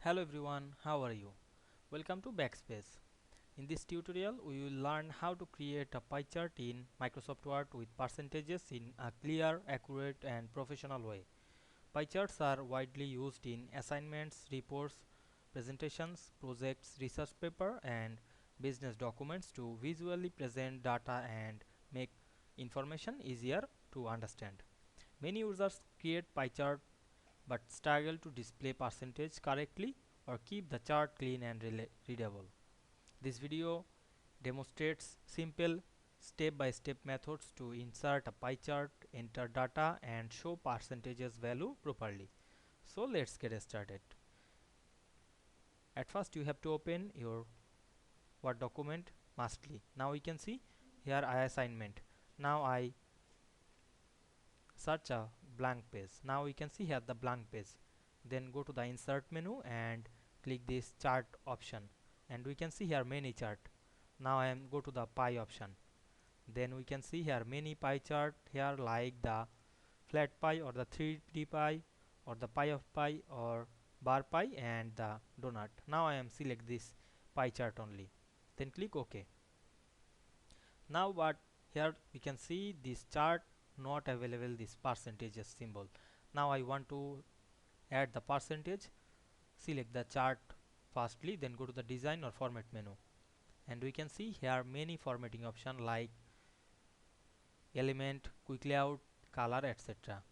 Hello everyone, how are you? Welcome to Backspace. In this tutorial, we will learn how to create a pie chart in Microsoft Word with percentages in a clear, accurate and professional way. Pie charts are widely used in assignments, reports, presentations, projects, research paper and business documents to visually present data and make information easier to understand. Many users create pie chart but struggle to display percentage correctly or keep the chart clean and readable. This video demonstrates simple step-by-step methods to insert a pie chart, enter data and show percentages value properly. So let's get started. At first you have to open your Word document mostly. Now we can see here I assignment. Now I search a blank page. Now we can see here the blank page. Then go to the insert menu and click this chart option and we can see here many chart. Now I am go to the pie option. Then we can see here many pie chart here like the flat pie or the 3D pie or the pie of pie or bar pie and the donut. Now I am select this pie chart only. Then click OK. Now what here we can see this chart not available this percentages symbol. Now I want to add the percentage. Select the chart firstly, then go to the design or format menu and we can see here many formatting option like element, quick layout, color, etc.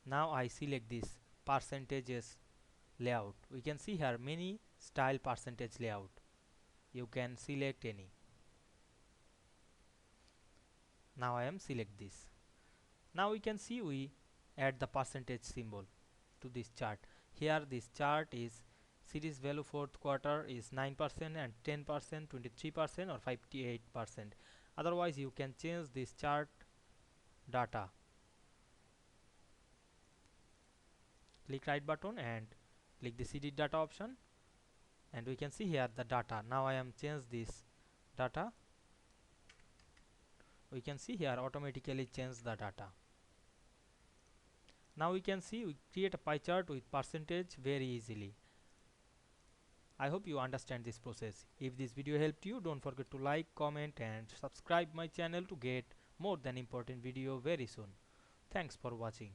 Now I select this percentages layout. We can see here many style percentage layout. You can select any. Now I am select this. Now we can see we add the percentage symbol to this chart. Here this chart is series value fourth quarter is 9% and 10%, 23% or 58%. Otherwise you can change this chart data. Click right button and click the edit data option and we can see here the data. Now I am change this data. We can see here automatically change the data. Now we can see we create a pie chart with percentage very easily. I hope you understand this process. If this video helped you, don't forget to like, comment and subscribe my channel to get more than important video very soon. Thanks for watching.